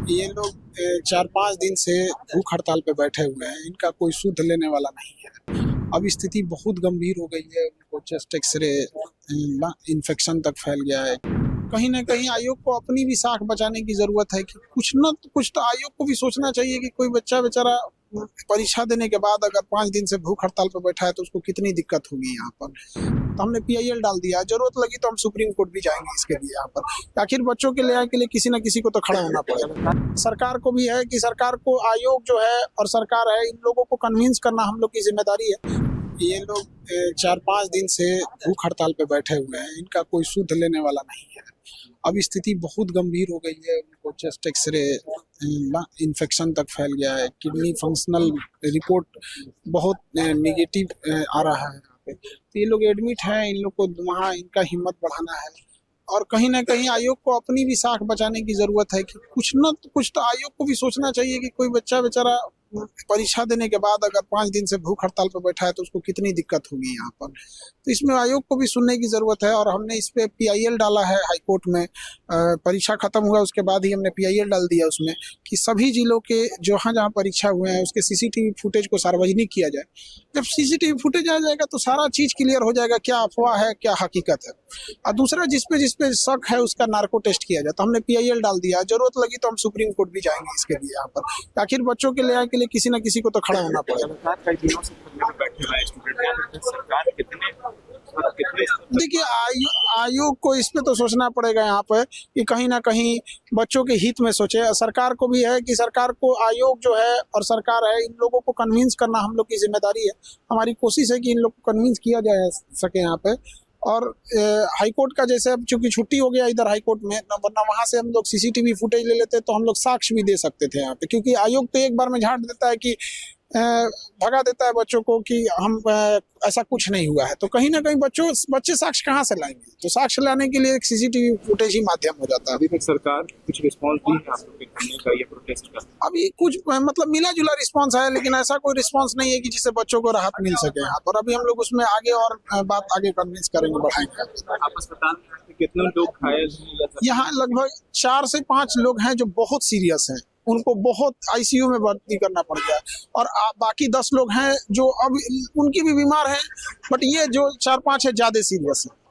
ये लोग 4-5 दिन से भूख हड़ताल पे बैठे हुए हैं। इनका कोई सुध लेने वाला नहीं है। अब स्थिति बहुत गंभीर हो गई है। उनको चेस्ट एक्सरे इन्फेक्शन तक फैल गया है। कहीं न कहीं आयोग को अपनी भी साख बचाने की ज़रूरत है कि कुछ न कुछ तो आयोग को भी सोचना चाहिए कि कोई बच्चा बेचारा परीक्षा देने के बाद अगर 5 दिन से भूख हड़ताल पे बैठा है तो उसको कितनी दिक्कत होगी यहाँ पर। तो हमने पीआईएल डाल दिया, ज़रूरत लगी तो हम सुप्रीम कोर्ट भी जाएँगे इसके लिए यहाँ पर। आखिर बच्चों के न्याय के लिए किसी न किसी को तो खड़ा होना पड़ेगा। सरकार को भी है कि सरकार को आयोग जो है और सरकार है, इन लोगों को कन्विंस करना हम लोग की ज़िम्मेदारी है। ये लोग 4-5 दिन से भूख हड़ताल पे बैठे हुए हैं। इनका कोई सुध लेने वाला नहीं है। अब स्थिति बहुत गंभीर हो गई है। उनको चेस्ट एक्सरे इन्फेक्शन तक फैल गया है। किडनी फंक्शनल रिपोर्ट बहुत नेगेटिव आ रहा है यहाँ पे। तो ये लोग एडमिट हैं। इन लोग को वहाँ इनका हिम्मत बढ़ाना है और कहीं न कहीं आयोग को अपनी भी साख बचाने की ज़रूरत है कि कुछ न कुछ तो आयोग को भी सोचना चाहिए कि कोई बच्चा बेचारा परीक्षा देने के बाद अगर 5 दिन से भूख हड़ताल पे बैठा है तो उसको कितनी दिक्कत होगी यहाँ पर। तो इसमें आयोग को भी सुनने की ज़रूरत है और हमने इस पे पीआईएल डाला है हाई कोर्ट में। परीक्षा खत्म हुआ उसके बाद ही हमने पीआईएल डाल दिया उसमें कि सभी जिलों के जहाँ-जहाँ परीक्षा हुए हैं उसके सीसीटीवी फुटेज को सार्वजनिक किया जाए। जब सीसीटीवी फुटेज आ जाएगा तो सारा चीज़ क्लियर हो जाएगा, क्या अफ़वाह है, क्या हकीकत है। और दूसरा जिस पे शक है उसका नार्को टेस्ट किया जाए। तो हमने पीआईएल डाल दिया, ज़रूरत लगी तो हम सुप्रीम कोर्ट भी जाएँगे इसके लिए यहाँ पर। आखिर बच्चों के न्याय के लिए किसी न किसी को तो खड़ा होना पड़ेगा। देखिए आयोग को इस पे तो सोचना पड़ेगा यहाँ पे कि कहीं ना कहीं बच्चों के हित में सोचे। सरकार को भी है कि सरकार को आयोग जो है और सरकार है, इन लोगों को कन्विंस करना हम लोग की जिम्मेदारी है। हमारी कोशिश है कि इन लोग को कन्विंस किया जा सके यहाँ पे। और हाई कोर्ट का जैसे अब चूंकि छुट्टी हो गया इधर हाई कोर्ट में, वरना वहाँ से हम लोग सीसीटीवी फुटेज ले लेते तो हम लोग साक्ष्य भी दे सकते थे यहाँ पे। क्योंकि आयोग तो एक बार में झाड़ देता है कि भगा देता है बच्चों को कि हम ऐसा कुछ नहीं हुआ है। तो कहीं ना कहीं बच्चे साक्ष्य कहाँ से लाएंगे। तो साक्ष्य लाने के लिए एक सीसीटीवी फुटेज ही माध्यम हो जाता है। अभी तक सरकार कुछ रिस्पॉन्स दी है आप लोग के धरने का या प्रोटेस्ट का? अभी कुछ मतलब मिला जुला रिस्पांस है, लेकिन ऐसा कोई रिस्पांस नहीं है कि जिससे बच्चों को राहत मिल सके यहाँ पर। अभी हम लोग उसमें आगे और बात आगे कन्विंस करेंगे, बढ़ाएंगे। आप अस्पताल में कितने लोग घायल हैं? यहाँ लगभग 4 से 5 लोग हैं जो बहुत सीरियस हैं, उनको बहुत आईसीयू में भर्ती करना पड़ गया। और बाकी 10 लोग हैं जो अब उनकी भी बीमार हैं, बट ये जो 4-5 है ज्यादा सीरियस है।